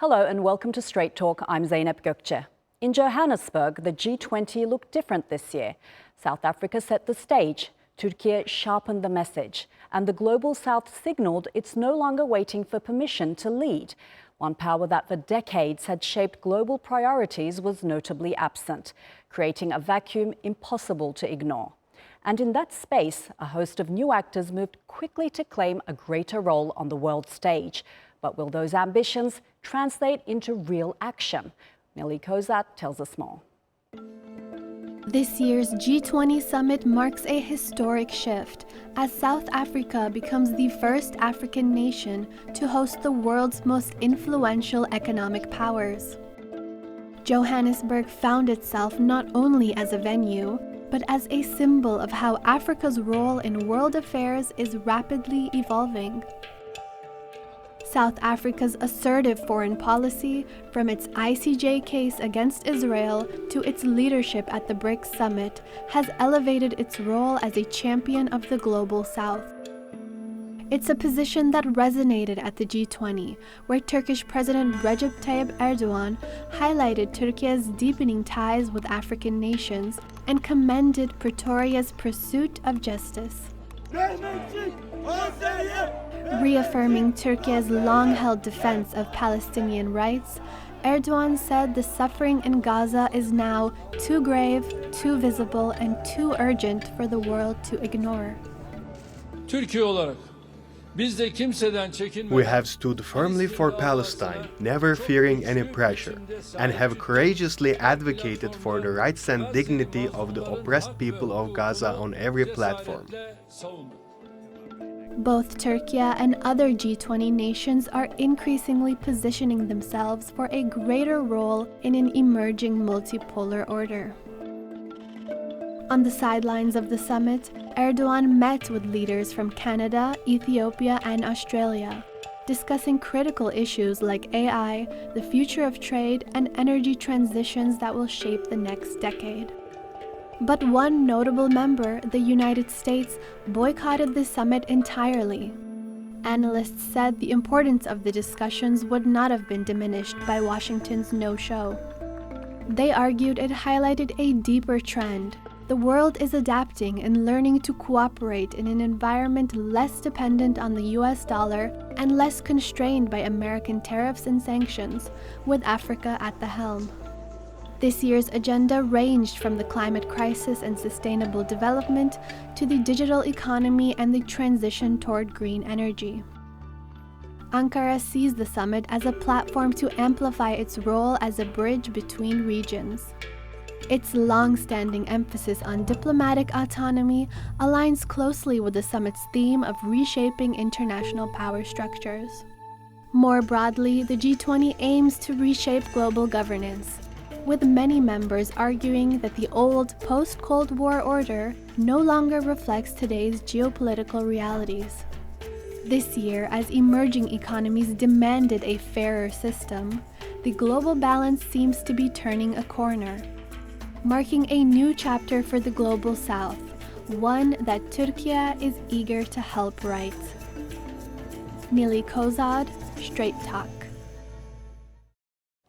Hello and welcome to Straight Talk. I'm Zeynep Gökçe. In Johannesburg, the G20 looked different this year. South Africa set the stage, Türkiye sharpened the message, and the Global South signaled it's no longer waiting for permission to lead. One power that for decades had shaped global priorities was notably absent, creating a vacuum impossible to ignore. And in that space, a host of new actors moved quickly to claim a greater role on the world stage. But will those ambitions translate into real action? Guido Cozzi tells us more. This year's G20 summit marks a historic shift as South Africa becomes the first African nation to host the world's most influential economic powers. Johannesburg found itself not only as a venue, but as a symbol of how Africa's role in world affairs is rapidly evolving. South Africa's assertive foreign policy, from its ICJ case against Israel to its leadership at the BRICS summit, has elevated its role as a champion of the Global South. It's a position that resonated at the G20, where Turkish President Recep Tayyip Erdogan highlighted Turkey's deepening ties with African nations and commended Pretoria's pursuit of justice. Reaffirming Turkey's long-held defense of Palestinian rights, Erdogan said the suffering in Gaza is now too grave, too visible, and too urgent for the world to ignore. We have stood firmly for Palestine, never fearing any pressure, and have courageously advocated for the rights and dignity of the oppressed people of Gaza on every platform. Both Turkey and other G20 nations are increasingly positioning themselves for a greater role in an emerging multipolar order. On the sidelines of the summit, Erdogan met with leaders from Canada, Ethiopia, and Australia, discussing critical issues like AI, the future of trade, and energy transitions that will shape the next decade. But one notable member, the United States, boycotted the summit entirely. Analysts said the importance of the discussions would not have been diminished by Washington's no-show. They argued it highlighted a deeper trend. The world is adapting and learning to cooperate in an environment less dependent on the US dollar and less constrained by American tariffs and sanctions, with Africa at the helm. This year's agenda ranged from the climate crisis and sustainable development to the digital economy and the transition toward green energy. Ankara sees the summit as a platform to amplify its role as a bridge between regions. Its long-standing emphasis on diplomatic autonomy aligns closely with the summit's theme of reshaping international power structures. More broadly, the G20 aims to reshape global governance, with many members arguing that the old post-Cold War order no longer reflects today's geopolitical realities. This year, as emerging economies demanded a fairer system, the global balance seems to be turning a corner, marking a new chapter for the Global South, one that Türkiye is eager to help write. Guido Cozzi, Straight Talk.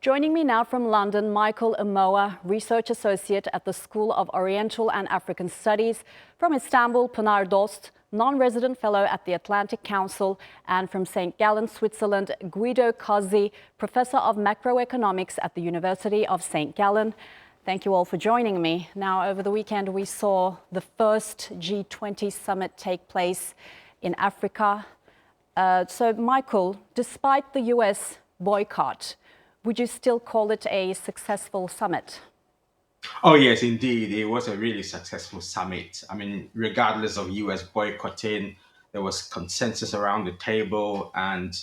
Joining me now from London, Michael Amoah, Research Associate at the School of Oriental and African Studies. From Istanbul, Pinar Dost, Non-Resident Fellow at the Atlantic Council. And from St. Gallen, Switzerland, Guido Cozzi, Professor of Macroeconomics at the University of St. Gallen. Thank you all for joining me. Now, over the weekend, we saw the first G20 summit take place in Africa. So, Michael, despite the US boycott, would you still call it a successful summit? Oh, yes, indeed. It was a really successful summit. I mean, regardless of US boycotting, there was consensus around the table and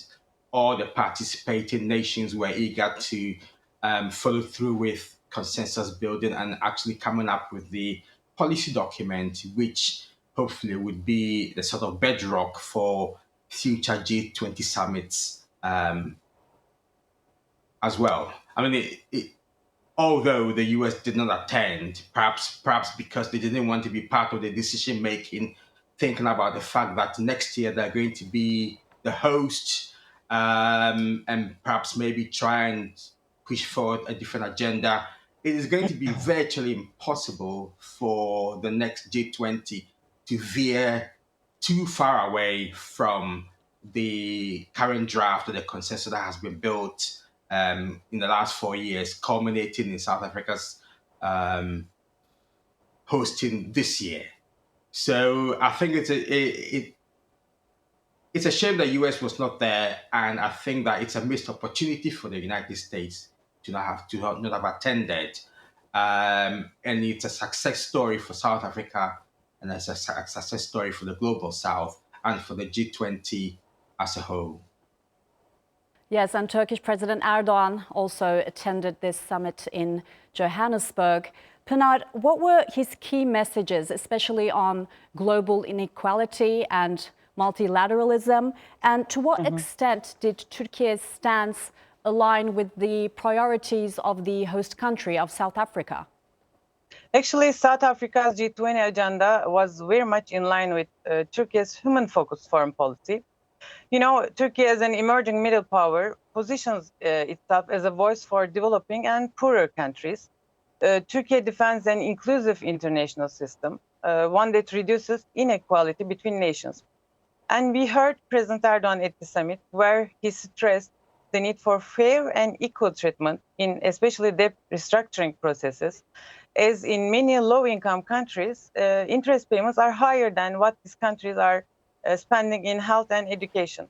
all the participating nations were eager to follow through with consensus building and actually coming up with the policy document, which hopefully would be the sort of bedrock for future G20 summits as well. I mean, although the US did not attend, perhaps because they didn't want to be part of the decision making, thinking about the fact that next year they're going to be the host and perhaps maybe try and push forward a different agenda, it is going to be virtually impossible for the next G20 to veer too far away from the current draft or the consensus that has been built in the last 4 years, culminating in South Africa's hosting this year. So I think it's a shame that US was not there, and I think that it's a missed opportunity for the United States to not have attended. And it's a success story for South Africa, and it's a success story for the global South and for the G20 as a whole. Yes, and Turkish President Erdogan also attended this summit in Johannesburg. Pinar, what were his key messages, especially on global inequality and multilateralism? And to what extent did Turkey's stance align with the priorities of the host country of South Africa? Actually, South Africa's G20 agenda was very much in line with Turkey's human-focused foreign policy. You know, Turkey as an emerging middle power positions itself as a voice for developing and poorer countries. Turkey defends an inclusive international system, one that reduces inequality between nations. And we heard President Erdogan at the summit, where he stressed the need for fair and equal treatment in especially debt restructuring processes, as in many low-income countries, interest payments are higher than what these countries are spending in health and education.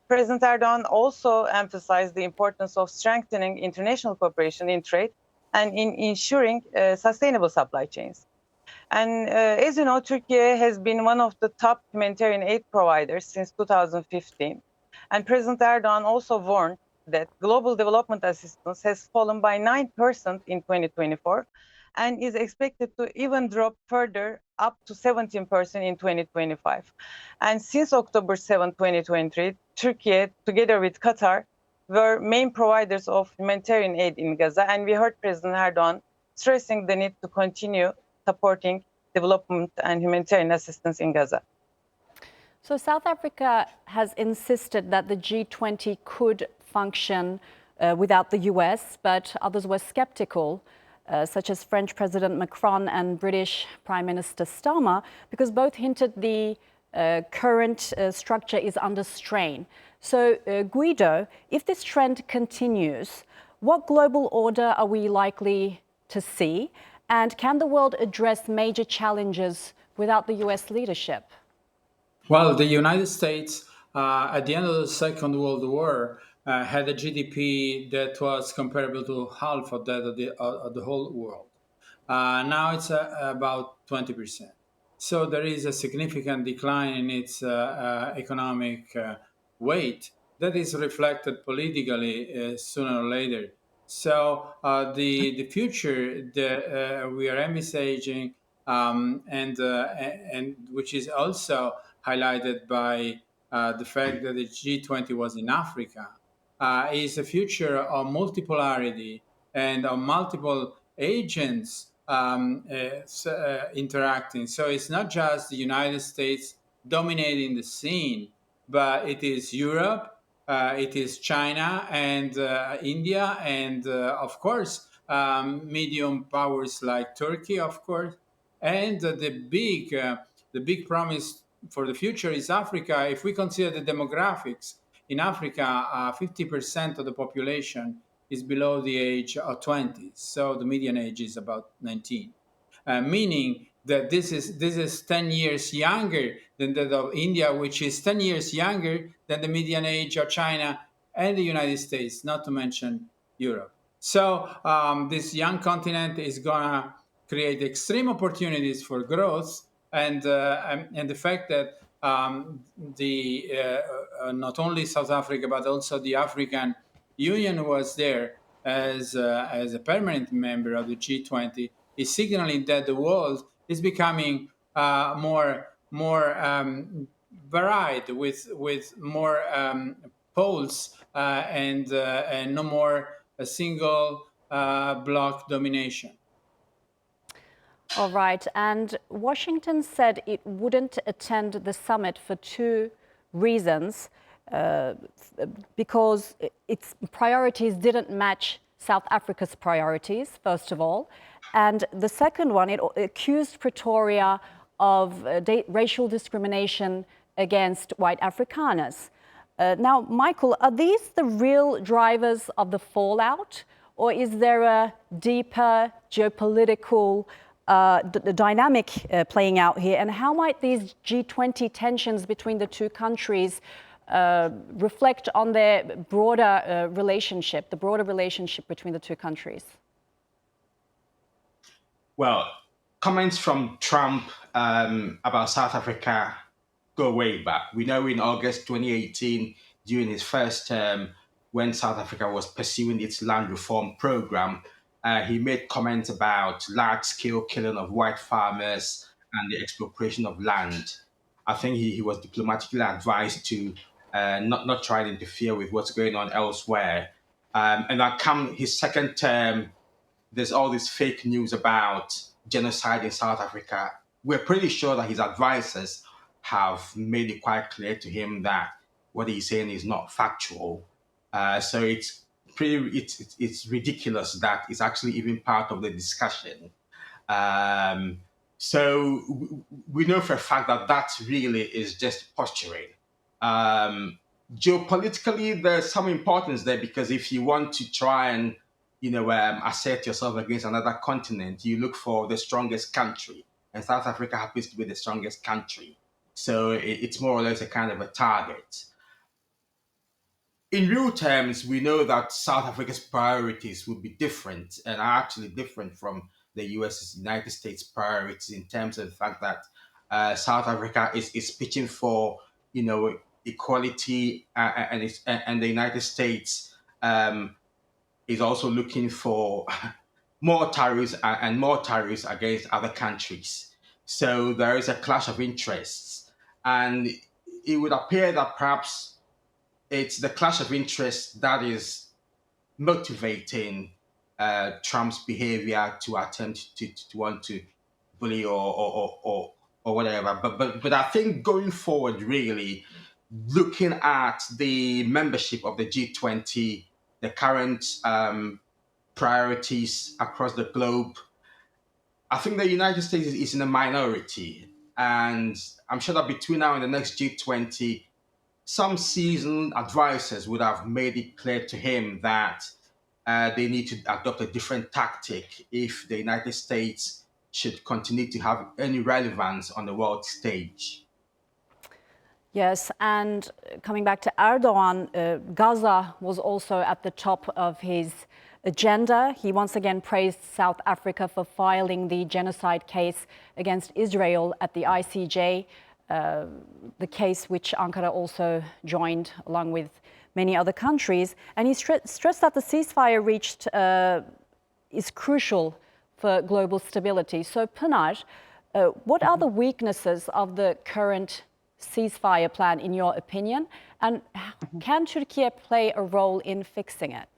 President Erdogan also emphasized the importance of strengthening international cooperation in trade and in ensuring sustainable supply chains. And as you know, Turkey has been one of the top humanitarian aid providers since 2015. And President Erdogan also warned that global development assistance has fallen by 9% in 2024 and is expected to even drop further up to 17% in 2025. And since October 7, 2023, Turkey, together with Qatar, were main providers of humanitarian aid in Gaza. And we heard President Erdogan stressing the need to continue supporting development and humanitarian assistance in Gaza. So South Africa has insisted that the G20 could function without the US, but others were skeptical, such as French President Macron and British Prime Minister Starmer, because both hinted the current structure is under strain. So Guido, if this trend continues, what global order are we likely to see? And can the world address major challenges without the US leadership? Well, the United States, at the end of the Second World War, had a GDP that was comparable to half of that of the whole world. Now it's about 20%. So there is a significant decline in its economic weight that is reflected politically sooner or later. So the future that we are envisaging, and which is also highlighted by the fact that the G20 was in Africa, is a future of multipolarity and of multiple agents interacting. So it's not just the United States dominating the scene, but it is Europe, it is China and India, and of course, medium powers like Turkey, of course. And the big promise for the future is Africa. If we consider the demographics, in Africa, 50% of the population is below the age of 20. So the median age is about 19, meaning that this is 10 years younger than that of India, which is 10 years younger than the median age of China and the United States, not to mention Europe. So this young continent is going to create extreme opportunities for growth, and the fact that not only South Africa but also the African Union was there as a permanent member of the G20 is signaling that the world is becoming more varied with more poles and no more a single bloc domination. All right, and Washington said it wouldn't attend the summit for two reasons. because its priorities didn't match South Africa's priorities, first of all. And the second one, it accused Pretoria of racial discrimination against white Afrikaners. Now, Michael, are these the real drivers of the fallout, or is there a deeper geopolitical dynamic playing out here? And how might these G20 tensions between the two countries reflect on their broader relationship, the broader relationship between the two countries? Well, comments from Trump about South Africa go way back. We know in August 2018, during his first term, when South Africa was pursuing its land reform program, he made comments about large-scale killing of white farmers and the expropriation of land. I think he was diplomatically advised to not try to interfere with what's going on elsewhere. And that come his second term, there's all this fake news about genocide in South Africa. We're pretty sure that his advisors have made it quite clear to him that what he's saying is not factual. So it's ridiculous that it's actually even part of the discussion. So we know for a fact that that really is just posturing. Geopolitically, there's some importance there, because if you want to try and assert yourself against another continent, you look for the strongest country, and South Africa happens to be the strongest country. So it's more or less a kind of a target. In real terms, we know that South Africa's priorities would be different, and are actually different from the United States priorities, in terms of the fact that South Africa is pitching for, equality, and the United States is also looking for more tariffs and more tariffs against other countries. So there is a clash of interests, and it would appear that perhaps it's the clash of interests that is motivating Trump's behavior to attempt to want to bully or whatever. But I think going forward, really looking at the membership of the G20, the current priorities across the globe, I think the United States is in a minority. And I'm sure that between now and the next G20, some seasoned advisors would have made it clear to him that they need to adopt a different tactic if the United States should continue to have any relevance on the world stage. Yes, and coming back to Erdogan, Gaza was also at the top of his agenda. He once again praised South Africa for filing the genocide case against Israel at the ICJ, the case which Ankara also joined along with many other countries. And he stressed that the ceasefire reached is crucial for global stability. So, Pinar, what are the weaknesses of the current ceasefire plan, in your opinion? And can Turkey play a role in fixing it?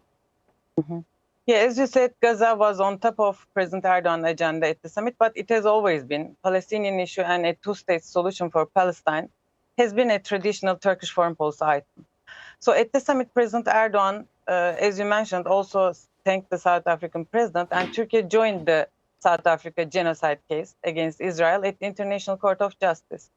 Yeah, as you said, Gaza was on top of President Erdogan's agenda at the summit, but it has always been. Palestinian issue and a two-state solution for Palestine has been a traditional Turkish foreign policy item. So at the summit, President Erdogan, as you mentioned, also thanked the South African president, and Turkey joined the South Africa genocide case against Israel at the International Court of Justice.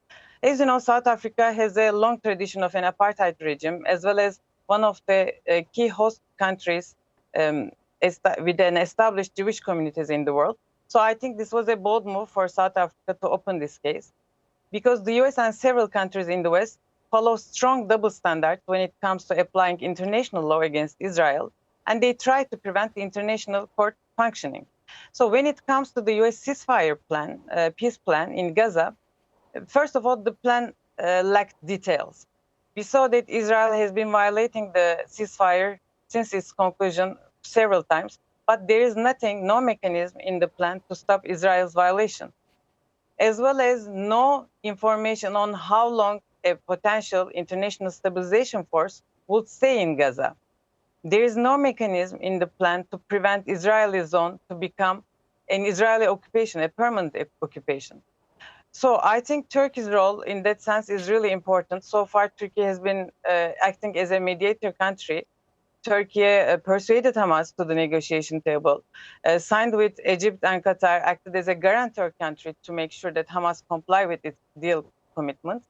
As you know, South Africa has a long tradition of an apartheid regime, as well as one of the key host countries with an established Jewish communities in the world. So I think this was a bold move for South Africa to open this case, because the US and several countries in the West follow strong double standards when it comes to applying international law against Israel, and they try to prevent the international court functioning. So when it comes to the US ceasefire plan, peace plan in Gaza, first of all, the plan lacked details. We saw that Israel has been violating the ceasefire since its conclusion several times, but there is no mechanism in the plan to stop Israel's violation, as well as no information on how long a potential international stabilization force would stay in Gaza. There is no mechanism in the plan to prevent Israeli zone to become an Israeli occupation, a permanent occupation. So I think Turkey's role in that sense is really important. So far, Turkey has been acting as a mediator country. Turkey persuaded Hamas to the negotiation table, signed with Egypt and Qatar, acted as a guarantor country to make sure that Hamas comply with its deal commitments.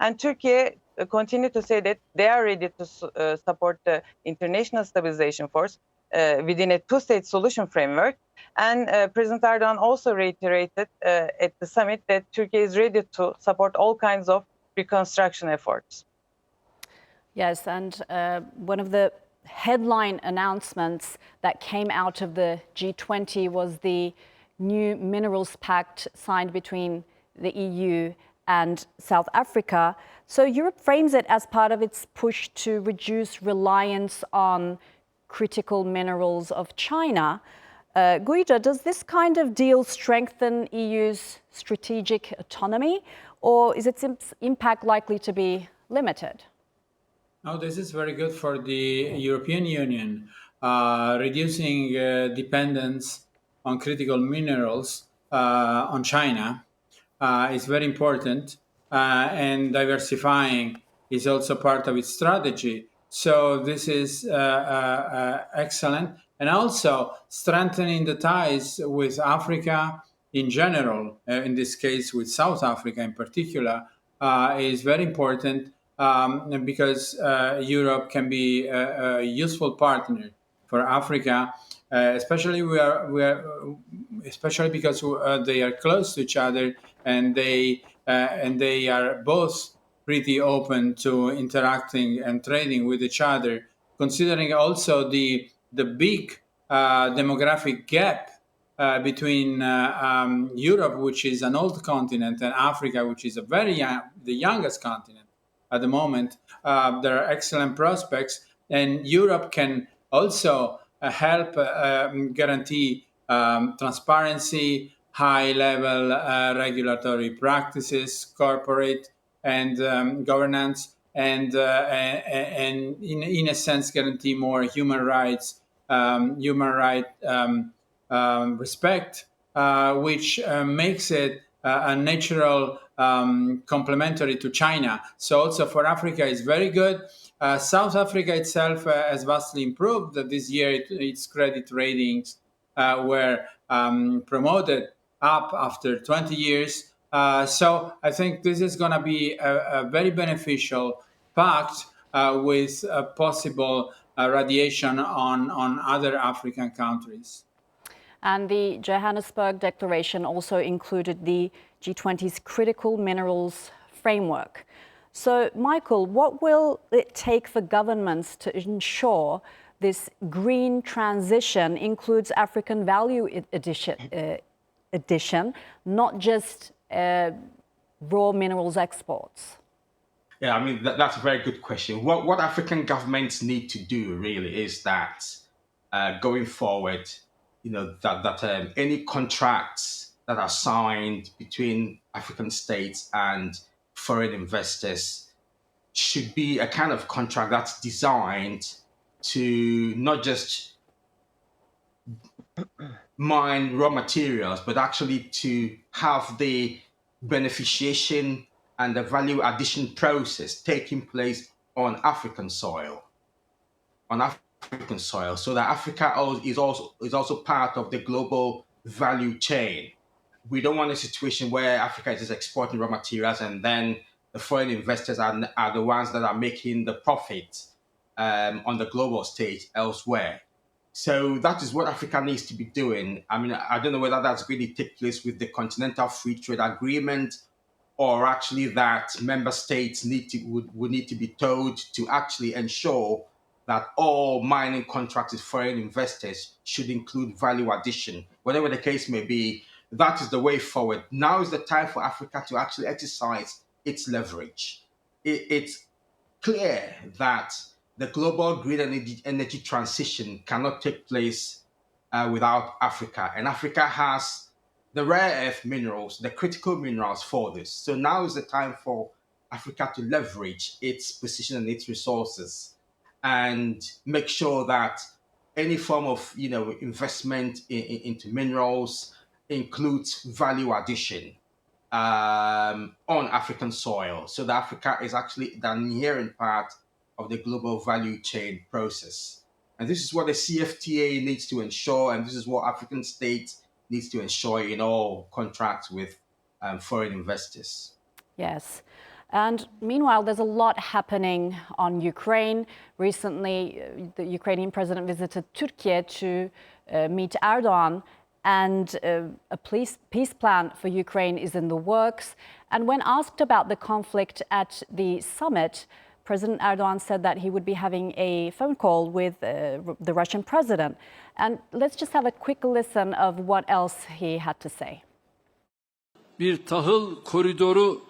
And Turkey continued to say that they are ready to support the International Stabilization Force within a two-state solution framework. And President Erdogan also reiterated at the summit that Turkey is ready to support all kinds of reconstruction efforts. Yes, and one of the headline announcements that came out of the G20 was the new minerals pact signed between the EU and South Africa. So Europe frames it as part of its push to reduce reliance on critical minerals of China. Guido, does this kind of deal strengthen EU's strategic autonomy, or is its impact likely to be limited? No, this is very good for the European Union. Reducing dependence on critical minerals on China is very important, and diversifying is also part of its strategy. So this is excellent, and also strengthening the ties with Africa in general, in this case with South Africa in particular, is very important because Europe can be a useful partner for Africa, especially especially because they are close to each other, and they are both pretty open to interacting and trading with each other. Considering also the big demographic gap between Europe, which is an old continent, and Africa, which is the youngest continent at the moment, there are excellent prospects, and Europe can also help guarantee transparency, high-level regulatory practices, corporate and governance, and in a sense guarantee more human rights respect, which makes it a natural complementary to China. So also for Africa is very good. South Africa itself has vastly improved. This year its credit ratings were promoted up after 20 years. So I think this is going to be a very beneficial pact with a possible radiation on other African countries. And the Johannesburg Declaration also included the G20's critical minerals framework. So, Michael, what will it take for governments to ensure this green transition includes African value addition, not just raw minerals exports? Yeah, I mean, that's a very good question. What African governments need to do really is that going forward, that any contracts that are signed between African states and foreign investors should be a kind of contract that's designed to not just mine raw materials, but actually to have the beneficiation and the value addition process taking place on African soil. So that Africa is also part of the global value chain. We don't want a situation where Africa is just exporting raw materials and then the foreign investors are the ones that are making the profits on the global stage elsewhere. So that is what Africa needs to be doing. I mean, I don't know whether that's going to take place with the Continental Free Trade Agreement, or actually that member states would need to be told to actually ensure that all mining contracts with foreign investors should include value addition. Whatever the case may be, that is the way forward. Now is the time for Africa to actually exercise its leverage. It's clear that the global green energy transition cannot take place without Africa. And Africa has the rare earth minerals, the critical minerals for this. So now is the time for Africa to leverage its position and its resources and make sure that any form of investment into minerals includes value addition. on African soil. So that Africa is actually the inherent part of the global value chain process. And this is what the CFTA needs to ensure, and this is what African states needs to ensure in all contracts with foreign investors. Yes. And meanwhile, there's a lot happening on Ukraine. Recently, the Ukrainian president visited Türkiye to meet Erdogan, and a peace plan for Ukraine is in the works. And when asked about the conflict at the summit, President Erdogan said that he would be having a phone call with the Russian president. And let's just have a quick listen of what else he had to say. Bir tahıl koridoru.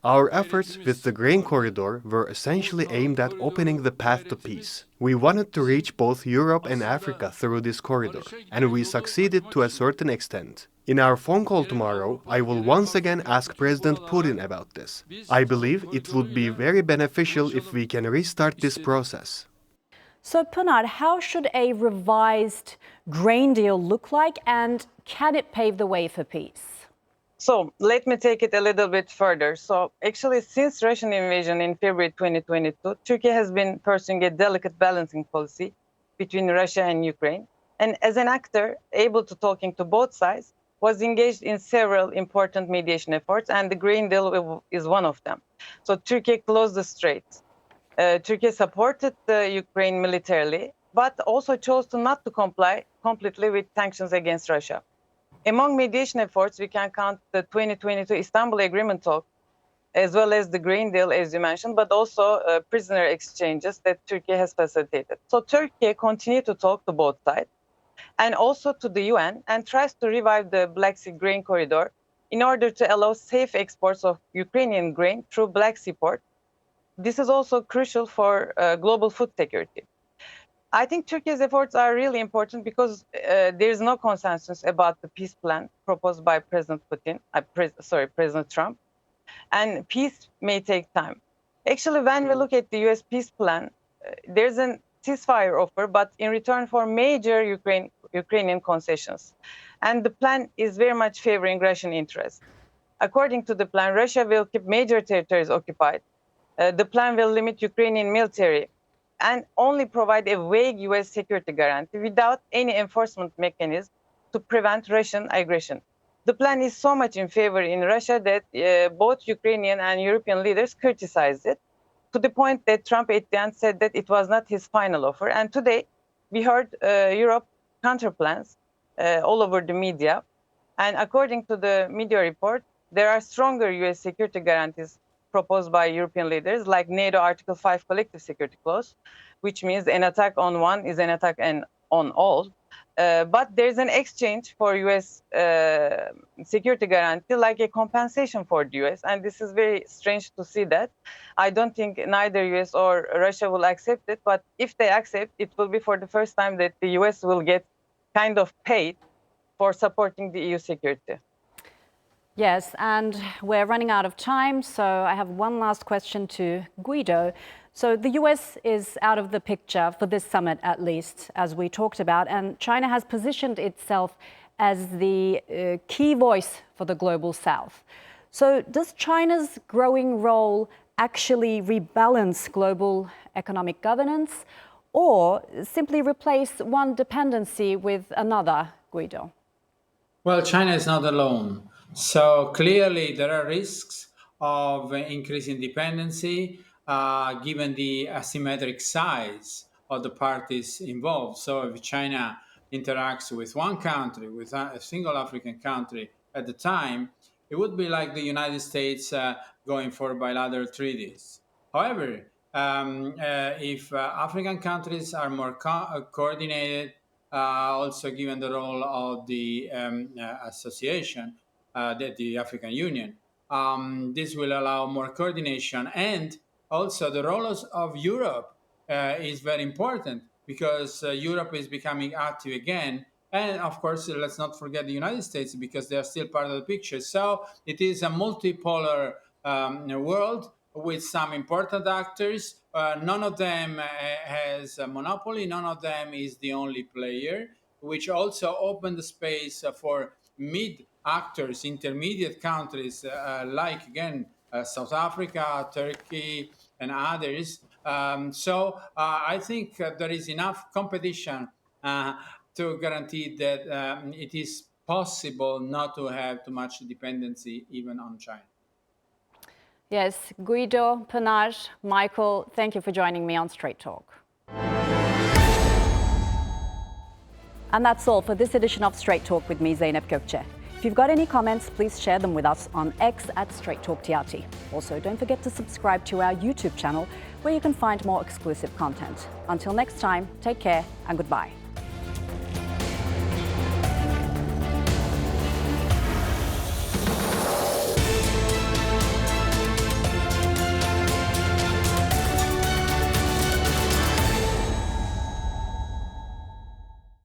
Our efforts with the grain corridor were essentially aimed at opening the path to peace. We wanted to reach both Europe and Africa through this corridor, and we succeeded to a certain extent. In our phone call tomorrow, I will once again ask President Putin about this. I believe it would be very beneficial if we can restart this process. So, Pinar, how should a revised grain deal look like, and can it pave the way for peace? So let me take it a little bit further. So actually, since Russian invasion in February 2022, Turkey has been pursuing a delicate balancing policy between Russia and Ukraine. And as an actor able to talking to both sides, was engaged in several important mediation efforts, and the grain deal is one of them. So Turkey closed the Strait. Turkey supported the Ukraine militarily, but also chose to not to comply completely with sanctions against Russia. Among mediation efforts, we can count the 2022 Istanbul Agreement talk, as well as the grain deal, as you mentioned, but also prisoner exchanges that Turkey has facilitated. So Turkey continued to talk to both sides and also to the UN, and tries to revive the Black Sea grain corridor in order to allow safe exports of Ukrainian grain through Black Sea port. This is also crucial for global food security. I think Turkey's efforts are really important because there is no consensus about the peace plan proposed by President President Trump, and peace may take time. Actually, when we look at the U.S. peace plan, there's a ceasefire offer, but in return for major Ukrainian concessions, and the plan is very much favoring Russian interests. According to the plan, Russia will keep major territories occupied. The plan will limit Ukrainian military and only provide a vague U.S. security guarantee without any enforcement mechanism to prevent Russian aggression. The plan is so much in favor in Russia that both Ukrainian and European leaders criticized it, to the point that Trump at the end said that it was not his final offer. And today, we heard Europe counterplans all over the media. And according to the media report, there are stronger U.S. security guarantees proposed by European leaders, like NATO Article 5 collective security clause, which means an attack on one is an attack on all. But there's an exchange for U.S. Security guarantee, like a compensation for the U.S. And this is very strange to see that. I don't think neither U.S. or Russia will accept it. But if they accept, it will be for the first time that the U.S. will get kind of paid for supporting the EU security. Yes, and we're running out of time, so I have one last question to Guido. So the US is out of the picture for this summit, at least, as we talked about, and China has positioned itself as the key voice for the global South. So does China's growing role actually rebalance global economic governance, or simply replace one dependency with another, Guido? Well, China is not alone. So clearly there are risks of increasing dependency given the asymmetric size of the parties involved. So if China interacts with one country, with a single African country at the time, it would be like the United States going for bilateral treaties. However, if African countries are more coordinated, also given the role of the association, the African Union. This will allow more coordination, and also the role of Europe is very important because Europe is becoming active again. And of course, let's not forget the United States because they are still part of the picture. So it is a multipolar world with some important actors. None of them has a monopoly. None of them is the only player, which also opened the space for mid actors, intermediate countries like, again, South Africa, Turkey, and others. So I think there is enough competition to guarantee that it is possible not to have too much dependency even on China. Yes, Guido, Pinar, Michael, thank you for joining me on Straight Talk. And that's all for this edition of Straight Talk with me, Zeynep Gökçe. If you've got any comments, please share them with us on X at Straight Talk TRT. Also, don't forget to subscribe to our YouTube channel, where you can find more exclusive content. Until next time, take care and goodbye.